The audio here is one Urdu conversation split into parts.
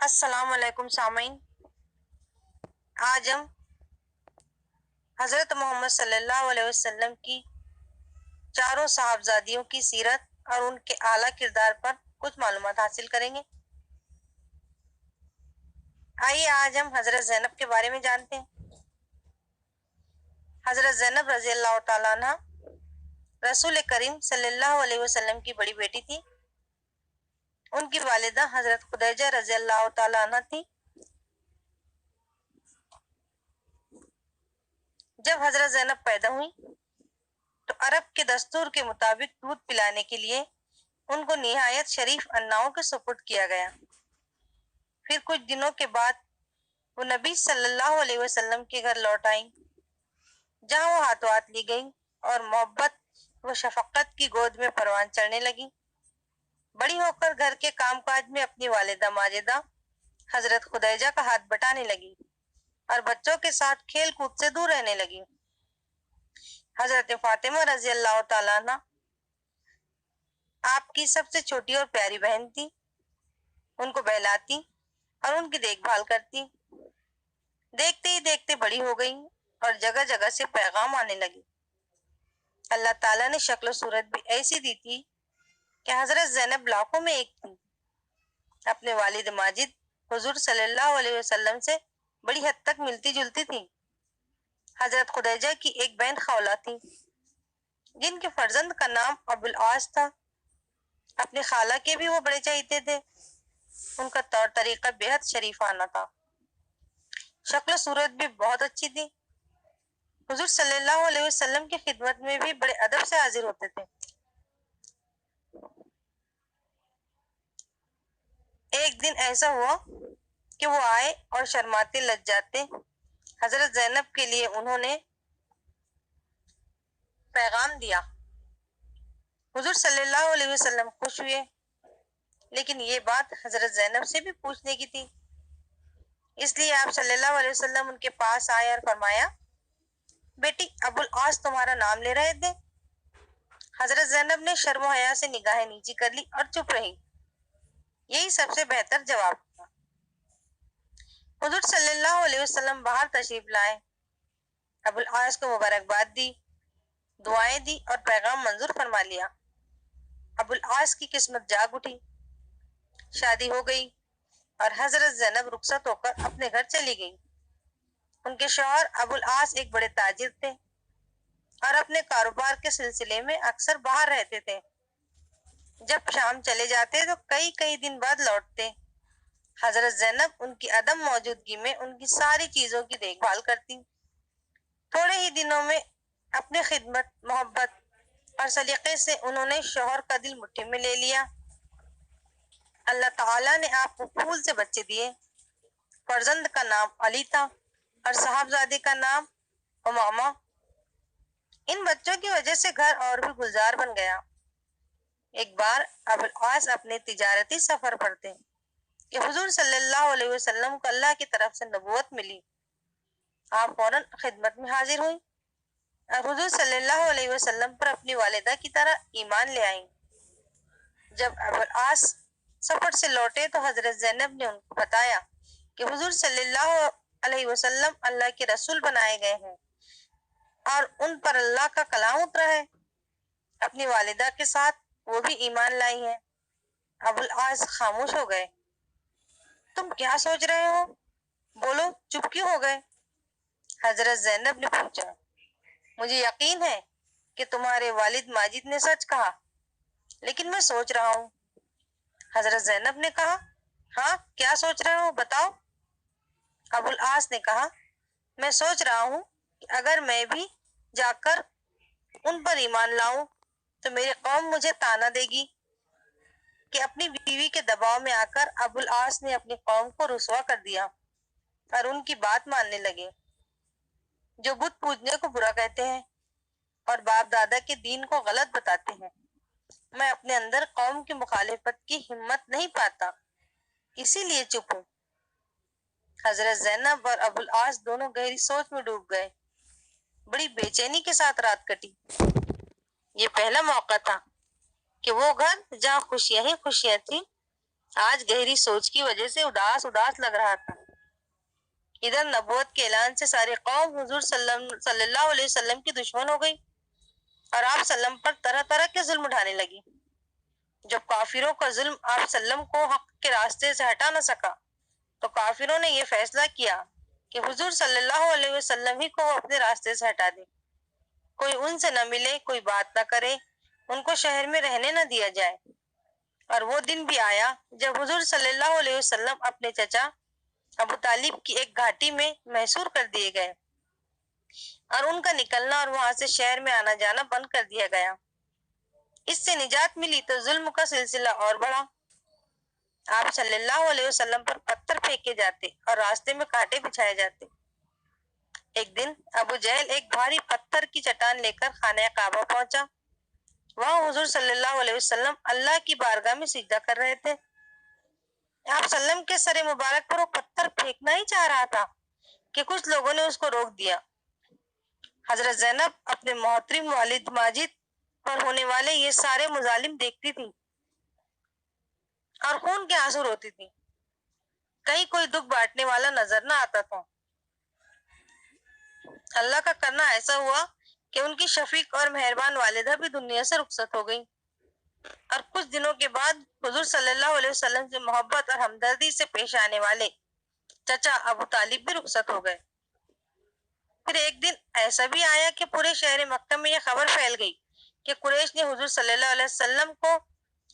السلام علیکم سامعین، آج ہم حضرت محمد صلی اللہ علیہ وسلم کی چاروں صاحبزادیوں کی سیرت اور ان کے اعلیٰ کردار پر کچھ معلومات حاصل کریں گے۔ آئیے آج ہم حضرت زینب کے بارے میں جانتے ہیں۔ حضرت زینب رضی اللہ تعالیٰ عنہ رسول کریم صلی اللہ علیہ وسلم کی بڑی بیٹی تھی۔ ان کی والدہ حضرت خدیجہ رضی اللہ تعالیٰ عنہ تھی۔ جب حضرت زینب پیدا ہوئی تو عرب کے دستور کے مطابق دودھ پلانے کے لیے ان کو نہایت شریف اناؤں کے سپرد کیا گیا۔ پھر کچھ دنوں کے بعد وہ نبی صلی اللہ علیہ وسلم کے گھر لوٹ آئیں، جہاں وہ ہاتھوں ہاتھ لی گئیں اور محبت و شفقت کی گود میں پروان چڑھنے لگی۔ بڑی ہو کر گھر کے کام کاج میں اپنی والدہ ماجدہ حضرت خدیجہ کا ہاتھ بٹانے لگی اور بچوں کے ساتھ کھیل کود سے دور رہنے لگی۔ حضرت فاطمہ رضی اللہ تعالیٰ عنہ آپ کی سب سے چھوٹی اور پیاری بہن تھی۔ ان کو بہلاتی اور ان کی دیکھ بھال کرتی۔ دیکھتے ہی دیکھتے بڑی ہو گئی اور جگہ جگہ سے پیغام آنے لگی۔ اللہ تعالیٰ نے شکل و صورت بھی ایسی دی تھی کہ حضرت زینب لاکھوں میں ایک تھی۔ اپنے والد ماجد حضور صلی اللہ علیہ وسلم سے بڑی حد تک ملتی جلتی تھی۔ حضرت خدیجہ کی ایک بہن خولہ تھی، جن کے فرزند کا نام ابو العاص تھا۔ اپنی خالہ کے بھی وہ بڑے چہیتے تھے۔ ان کا طور طریقہ بے حد شریفانہ تھا۔ شکل و صورت بھی بہت اچھی تھی۔ حضور صلی اللہ علیہ وسلم کی خدمت میں بھی بڑے ادب سے حاضر ہوتے تھے۔ ایک دن ایسا ہوا کہ وہ آئے اور شرماتے لجاتے حضرت زینب کے لیے انہوں نے پیغام دیا۔ حضور صلی اللہ علیہ وسلم خوش ہوئے، لیکن یہ بات حضرت زینب سے بھی پوچھنے کی تھی۔ اس لیے آپ صلی اللہ علیہ وسلم ان کے پاس آئے اور فرمایا، بیٹی ابو العاص تمہارا نام لے رہے تھے۔ حضرت زینب نے شرم و حیا سے نگاہیں نیچی کر لی اور چپ رہی۔ یہی سب سے بہتر جواب تھا۔ حضور صلی اللہ علیہ وسلم باہر تشریف لائے، ابو العاص کو مبارکباد دی، دعائیں دی اور پیغام منظور فرما لیا۔ ابو العاص کی قسمت جاگ اٹھی، شادی ہو گئی اور حضرت زینب رخصت ہو کر اپنے گھر چلی گئی۔ ان کے شوہر ابو العاص ایک بڑے تاجر تھے اور اپنے کاروبار کے سلسلے میں اکثر باہر رہتے تھے۔ جب شام چلے جاتے تو کئی دن بعد لوٹتے۔ حضرت زینب ان کی عدم موجودگی میں ان کی ساری چیزوں کی دیکھ بھال کرتی۔ تھوڑے ہی دنوں میں اپنی خدمت، محبت اور سلیقے سے انہوں نے شوہر کا دل مٹھی میں لے لیا۔ اللہ تعالیٰ نے آپ کو پھول سے بچے دیے۔ فرزند کا نام علی تھا اور صاحبزادے کا نام امامہ۔ ان بچوں کی وجہ سے گھر اور بھی گلزار بن گیا۔ ایک بار ابو العاص اپنے تجارتی سفر پر تھے کہ حضور صلی اللہ علیہ وسلم کو اللہ کی طرف سے نبوت ملی۔ آپ فوراً خدمت میں حاضر ہوئی اور حضور صلی اللہ علیہ وسلم پر اپنی والدہ کی طرح ایمان لے آئیں۔ جب ابو العاص سفر سے لوٹے تو حضرت زینب نے ان کو بتایا کہ حضور صلی اللہ علیہ وسلم اللہ کے رسول بنائے گئے ہیں اور ان پر اللہ کا کلام اترا ہے۔ اپنی والدہ کے ساتھ وہ بھی ایمان لائی ہیں۔ ابو العاص خاموش ہو گئے۔ تم کیا سوچ رہے ہو؟ بولو، چپ کیوں ہو گئے؟ حضرت زینب نے پوچھا۔ مجھے یقین ہے کہ تمہارے والد ماجد نے سچ کہا، لیکن میں سوچ رہا ہوں۔ حضرت زینب نے کہا، ہاں کیا سوچ رہے ہو بتاؤ؟ ابو العاص نے کہا، میں سوچ رہا ہوں کہ اگر میں بھی جا کر ان پر ایمان لاؤں تو میری قوم مجھے طعنہ دے گی کہ اپنی بیوی کے دباؤ میں آ کر ابو العاص نے اپنی قوم کو رسوا کر دیا اور ان کی بات ماننے لگے، جو بت پوجنے کو برا کہتے ہیں اور باپ دادا کے دین کو غلط بتاتے ہیں۔ میں اپنے اندر قوم کی مخالفت کی ہمت نہیں پاتا، اسی لیے چپ ہوں۔ حضرت زینب اور ابو العاص دونوں گہری سوچ میں ڈوب گئے۔ بڑی بے چینی کے ساتھ رات کٹی۔ یہ پہلا موقع تھا کہ وہ گھر جہاں خوشیاں ہی خوشیاں تھیں آج گہری سوچ کی وجہ سے اداس لگ رہا تھا۔ ادھر نبوت کے اعلان سے ساری قوم حضور صلی اللہ علیہ وسلم کی دشمن ہو گئی اور آپ سلم پر طرح طرح کے ظلم اٹھانے لگی۔ جب کافروں کا ظلم آپ سلم کو حق کے راستے سے ہٹا نہ سکا تو کافروں نے یہ فیصلہ کیا کہ حضور صلی اللہ علیہ وسلم ہی کو وہ اپنے راستے سے ہٹا دے، کوئی ان سے نہ ملے، کوئی بات نہ کرے، ان کو شہر میں رہنے نہ دیا جائے۔ اور وہ دن بھی آیا جب حضور صلی اللہ علیہ وسلم اپنے چچا ابو طالب کی ایک گھاٹی میں محصور کر دیے گئے اور ان کا نکلنا اور وہاں سے شہر میں آنا جانا بند کر دیا گیا۔ اس سے نجات ملی تو ظلم کا سلسلہ اور بڑھا۔ آپ صلی اللہ علیہ وسلم پر پتھر پھینکے جاتے اور راستے میں کانٹے بچھائے جاتے۔ ایک دن ابو جہل ایک بھاری پتھر کی چٹان لے کر خانہ کعبہ پہنچا۔ وہاں حضور صلی اللہ علیہ وسلم اللہ کی بارگاہ میں سجدہ کر رہے تھے۔ آپ سلم کے سر مبارک پر وہ پتھر پھینکنا ہی چاہ رہا تھا کہ کچھ لوگوں نے اس کو روک دیا۔ حضرت زینب اپنے محترم والد ماجد پر ہونے والے یہ سارے مظالم دیکھتی تھی اور خون کے آنسو روتی تھی۔ کہیں کوئی دکھ بانٹنے والا نظر نہ آتا تھا۔ اللہ کا کرنا ایسا ہوا کہ ان کی شفیق اور مہربان والدہ بھی دنیا سے رخصت ہو گئی اور کچھ دنوں کے بعد حضور صلی اللہ علیہ وسلم سے محبت اور ہمدردی سے پیش آنے والے چچا ابو طالب بھی رخصت ہو گئے۔ پھر ایک دن ایسا بھی آیا کہ پورے شہر مکہ میں یہ خبر پھیل گئی کہ قریش نے حضور صلی اللہ علیہ وسلم کو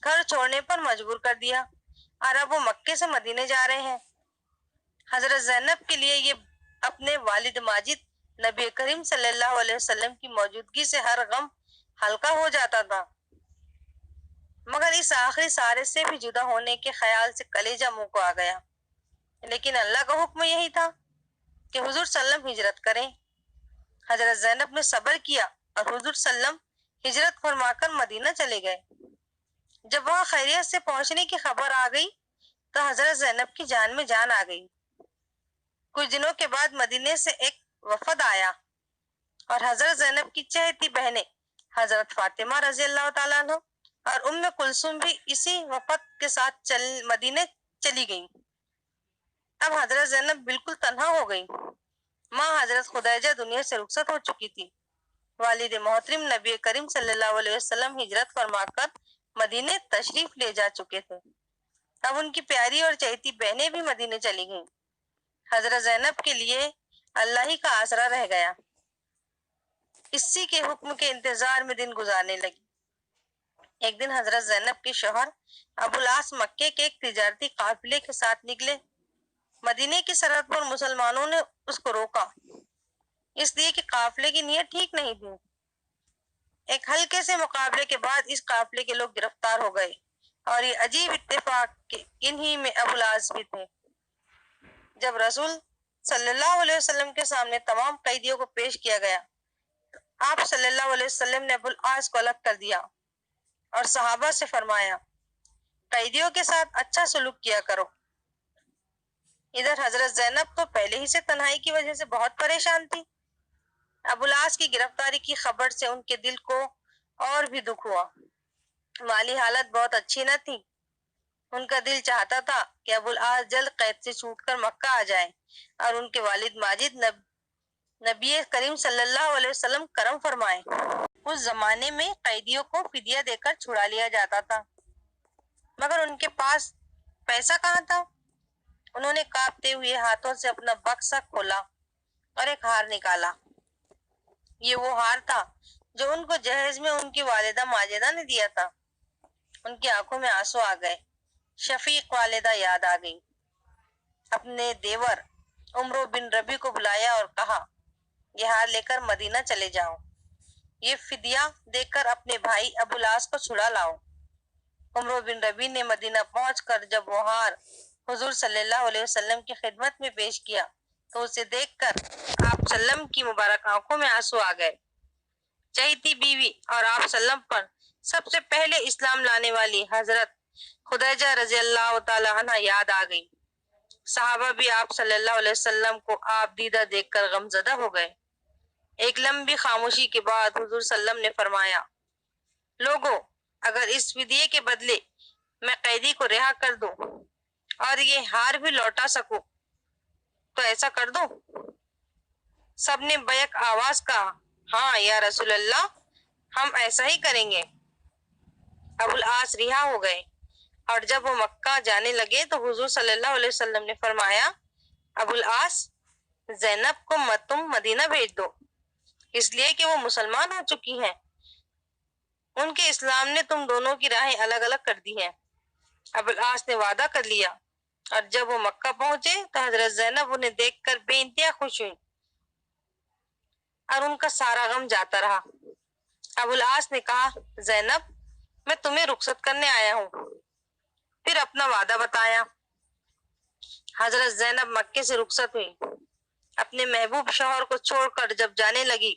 گھر چھوڑنے پر مجبور کر دیا اور اب وہ مکے سے مدینے جا رہے ہیں۔ حضرت زینب کے لیے یہ اپنے والد ماجد نبی کریم صلی اللہ علیہ وسلم کی موجودگی سے ہر غم ہلکا ہو جاتا تھا، مگر اس آخری سارے سے بھی جدا ہونے کے خیال سے کلیجہ منہ کو آ گیا۔ لیکن اللہ کا حکم یہی تھا کہ حضور صلی اللہ علیہ وسلم ہجرت کریں۔ حضرت زینب نے صبر کیا اور حضور صلی اللہ علیہ وسلم ہجرت فرما کر مدینہ چلے گئے۔ جب وہاں خیریت سے پہنچنے کی خبر آ گئی تو حضرت زینب کی جان میں جان آ گئی۔ کچھ دنوں کے بعد مدینے سے ایک وفد آیا اور حضرت زینب کی چہیتی بہنیں حضرت فاطمہ رضی اللہ تعالیٰ عنہ اور ام کلثوم بھی اسی وفد کے ساتھ مدینے چلی گئیں۔ اب حضرت زینب بالکل تنہا ہو گئی۔ ماں حضرت خدیجہ دنیا سے رخصت ہو چکی تھی۔ والد محترم نبی کریم صلی اللہ علیہ وسلم ہجرت فرما کر مدینے تشریف لے جا چکے تھے۔ اب ان کی پیاری اور چہیتی بہنیں بھی مدینے چلی گئیں۔ حضرت زینب کے لیے اللہ ہی کا آسرا رہ گیا۔ اسی کے حکم کے انتظار میں دن گزارنے لگی۔ ایک دن حضرت زینب کے شوہر ابو العاص مکے کے ایک تجارتی قافلے کے ساتھ نکلے۔ مدینے کی سرحد پر مسلمانوں نے اس کو روکا، اس لیے کہ قافلے کی نیت ٹھیک نہیں تھی۔ ایک ہلکے سے مقابلے کے بعد اس قافلے کے لوگ گرفتار ہو گئے اور یہ عجیب اتفاق کہ انہی میں ابو العاص بھی تھے۔ جب رسول صلی اللہ علیہ وسلم کے سامنے تمام قیدیوں کو پیش کیا گیا تو آپ صلی اللہ علیہ وسلم نے ابو العاص کو الگ کر دیا اور صحابہ سے فرمایا، قیدیوں کے ساتھ اچھا سلوک کیا کرو۔ ادھر حضرت زینب تو پہلے ہی سے تنہائی کی وجہ سے بہت پریشان تھی۔ ابو العاص کی گرفتاری کی خبر سے ان کے دل کو اور بھی دکھ ہوا۔ مالی حالت بہت اچھی نہ تھی۔ ان کا دل چاہتا تھا کہ ابو العاص جلد قید سے چھوٹ کر مکہ آ جائیں اور ان کے والد ماجد نبی کریم صلی اللہ علیہ وسلم کرم فرمائیں۔ اس زمانے میں قیدیوں کو فدیہ دے کر چھڑا لیا جاتا تھا، مگر ان کے پاس پیسہ کہاں تھا۔ انہوں نے کانپتے ہوئے ہاتھوں سے اپنا بکسا کھولا اور ایک ہار نکالا۔ یہ وہ ہار تھا جو ان کو جہیز میں ان کی والدہ ماجدہ نے دیا تھا۔ ان کی آنکھوں میں آنسو آ گئے۔ شفیق والدہ یاد آ گئی۔ اپنے دیور عمرو بن ربی کو بلایا اور کہا، یہ ہار لے کر مدینہ چلے جاؤ، یہ فدیہ دے کر اپنے بھائی ابو العاص کو چھڑا لاؤ۔ عمرو بن ربی نے مدینہ پہنچ کر جب وہ ہار حضور صلی اللہ علیہ وسلم کی خدمت میں پیش کیا تو اسے دیکھ کر آپ صلی اللہ علیہ وسلم کی مبارک آنکھوں میں آنسو آ گئے۔ چہیتی بیوی اور آپ صلی اللہ علیہ وسلم پر سب سے پہلے اسلام لانے والی حضرت خدیجہ رضی اللہ تعالی عنہ یاد آ گئی۔ صحابہ بھی آپ صلی اللہ علیہ وسلم کو آپ دیدہ دیکھ کر غمزدہ ہو گئے۔ ایک لمبی خاموشی کے بعد حضور صلی اللہ علیہ وسلم نے فرمایا، لوگوں، اگر اس فدیے کے بدلے میں قیدی کو رہا کر دوں اور یہ ہار بھی لوٹا سکوں تو ایسا کر دوں؟ سب نے بیک آواز کہا، ہاں یا رسول اللہ، ہم ایسا ہی کریں گے۔ ابو العاص رہا ہو گئے، اور جب وہ مکہ جانے لگے تو حضور صلی اللہ علیہ وسلم نے فرمایا، ابو العاص، زینب کو تم مدینہ بھیج دو، اس لیے کہ وہ مسلمان ہو چکی ہیں۔ ان کے اسلام نے تم دونوں کی راہیں الگ الگ کر دی ہیں۔ ابو العاص نے وعدہ کر لیا، اور جب وہ مکہ پہنچے تو حضرت زینب انہیں دیکھ کر بے انتہا خوش ہوئی اور ان کا سارا غم جاتا رہا۔ ابو العاص نے کہا، زینب، میں تمہیں رخصت کرنے آیا ہوں۔ پھر اپنا وعدہ بتایا۔ حضرت زینب مکے سے رخصت ہوئی۔ اپنے محبوب شوہر کو چھوڑ کر جب جانے لگی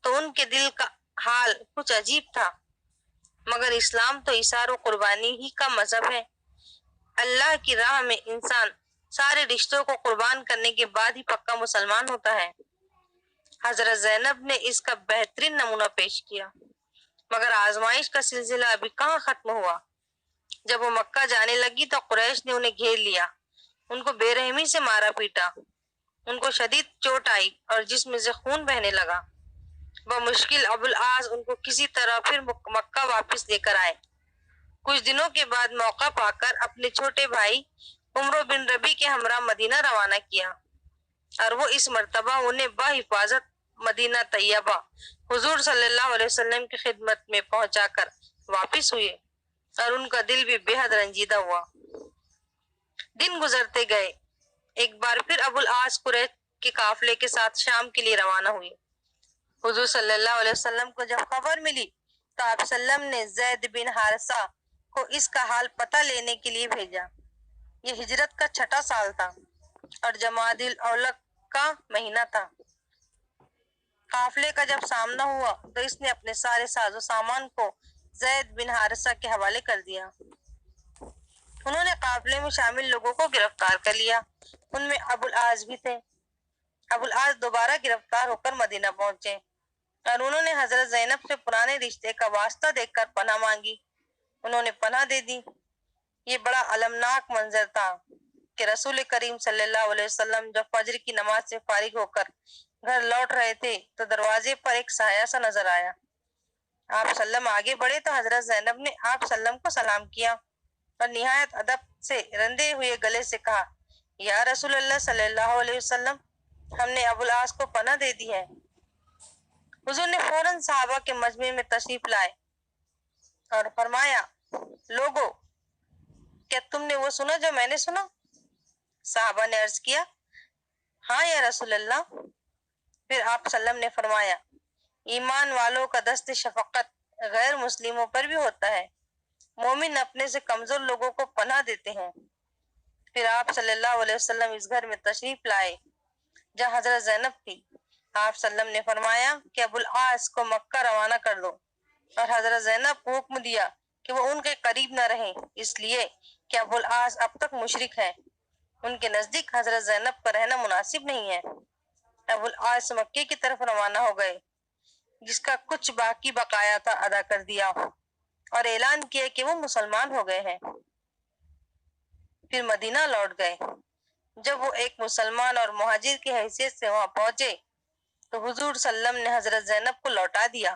تو ان کے دل کا حال کچھ عجیب تھا، مگر اسلام تو ایثار و قربانی ہی کا مذہب ہے۔ اللہ کی راہ میں انسان سارے رشتوں کو قربان کرنے کے بعد ہی پکا مسلمان ہوتا ہے۔ حضرت زینب نے اس کا بہترین نمونہ پیش کیا، مگر آزمائش کا سلسلہ ابھی کہاں ختم ہوا۔ جب وہ مکہ جانے لگی تو قریش نے انہیں گھیر لیا، ان کو بے رحمی سے مارا پیٹا، ان کو شدید چوٹ آئی اور جسم سے خون بہنے لگا۔ بمشکل ابو العاص ان کو کسی طرح پھر مکہ واپس لے کر آئے۔ کچھ دنوں کے بعد موقع پا کر اپنے چھوٹے بھائی عمرو بن ربی کے ہمراہ مدینہ روانہ کیا، اور وہ اس مرتبہ انہیں بحفاظت مدینہ طیبہ حضور صلی اللہ علیہ وسلم کی خدمت میں پہنچا کر واپس ہوئے، اور ان کا دل بھی بے حد رنجیدہ ہوا۔ دن گزرتے گئے، ایک بار پھر ابو العاص قریش کے قافلے کے ساتھ شام کے لیے روانہ ہوئے۔ حضور صلی اللہ علیہ وسلم کو جب خبر ملی تو آپ صلی اللہ علیہ وسلم نے زید بن حارثہ کو اس کا حال پتہ لینے کے لیے بھیجا۔ یہ ہجرت کا 6واں سال تھا اور جمادی الاول کا مہینہ تھا۔ قافلے کا جب سامنا ہوا تو اس نے اپنے سارے ساز و سامان کو زید بن حارثہ کے حوالے کر دیا۔ انہوں نے قافلے میں شامل لوگوں کو گرفتار کر لیا، ان میں ابو العاص بھی تھے۔ ابو العاص دوبارہ گرفتار ہو کر مدینہ پہنچے، اور انہوں نے حضرت زینب سے پرانے رشتے کا واسطہ دیکھ کر پناہ مانگی۔ انہوں نے پناہ دے دی۔ یہ بڑا المناک منظر تھا کہ رسول کریم صلی اللہ علیہ وسلم جب فجر کی نماز سے فارغ ہو کر گھر لوٹ رہے تھے تو دروازے پر ایک سایہ سا نظر آیا۔ آپ صلی اللہ علیہ وسلم آگے بڑھے تو حضرت زینب نے آپ صلی اللہ علیہ وسلم کو سلام کیا اور نہایت ادب سے رندے ہوئے گلے سے کہا، یا رسول اللہ صلی اللہ علیہ وسلم، ہم نے ابو العاص کو پناہ دے دی ہے۔ حضور نے فوراً صحابہ کے مجمع میں تشریف لائے اور فرمایا، لوگو، کیا تم نے وہ سنا جو میں نے سنا؟ صحابہ نے عرض کیا، ہاں یا رسول اللہ۔ پھر آپ صلی اللہ علیہ وسلم نے فرمایا، ایمان والوں کا دست شفقت غیر مسلموں پر بھی ہوتا ہے، مومن اپنے سے کمزور لوگوں کو پناہ دیتے ہیں۔ پھر آپ صلی اللہ علیہ وسلم اس گھر میں تشریف لائے جہاں حضرت زینب تھی۔ آپ صلی اللہ علیہ وسلم نے فرمایا کہ ابو العاص کو مکہ روانہ کر دو، اور حضرت زینب کو حکم دیا کہ وہ ان کے قریب نہ رہیں، اس لیے کہ ابو العاص اب تک مشرک ہے، ان کے نزدیک حضرت زینب کا رہنا مناسب نہیں ہے۔ ابو العاص مکے کی طرف روانہ ہو گئے، جس کا کچھ باقی بقایا تھا ادا کر دیا، اور اعلان کیا کہ وہ مسلمان ہو گئے ہیں۔ پھر مدینہ لوٹ گئے۔ جب وہ ایک مسلمان اور مہاجر کی حیثیت سے وہاں پہنچے تو حضور صلی اللہ علیہ وسلم نے حضرت زینب کو لوٹا دیا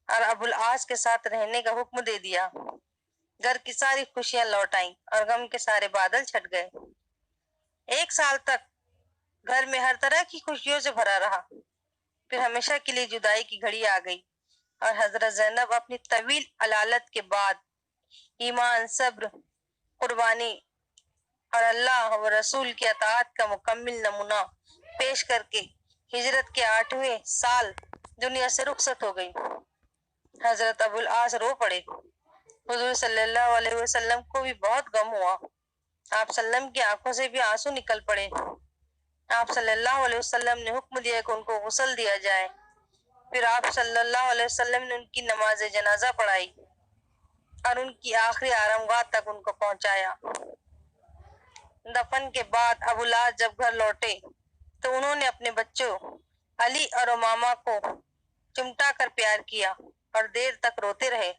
اور ابو العاص کے ساتھ رہنے کا حکم دے دیا۔ گھر کی ساری خوشیاں لوٹ آئیں اور غم کے سارے بادل چھٹ گئے۔ 1 سال تک گھر میں ہر طرح کی خوشیوں سے بھرا رہا۔ پھر ہمیشہ کے لیے جدائی کی گھڑی آ گئی، اور حضرت زینب اپنی طویل علالت کے بعد ایمان، صبر، قربانی اور اللہ و رسول کی اطاعت کا مکمل نمونہ پیش کر کے ہجرت کے 8ویں سال دنیا سے رخصت ہو گئی۔ حضرت ابو العاص رو پڑے۔ حضور صلی اللہ علیہ وسلم کو بھی بہت غم ہوا۔ آپ صلی اللہ علیہ وسلم کی آنکھوں سے بھی آنسو نکل پڑے۔ آپ صلی اللہ علیہ وسلم نے حکم دیا کہ ان کو غسل دیا جائے۔ پھر آپ صلی اللہ علیہ وسلم نے ان کی نماز جنازہ پڑھائی اور ان کی آخری آرامگاہ تک ان کو پہنچایا۔ دفن کے بعد ابو العاص جب گھر لوٹے تو انہوں نے اپنے بچوں علی اور امامہ کو چمٹا کر پیار کیا اور دیر تک روتے رہے۔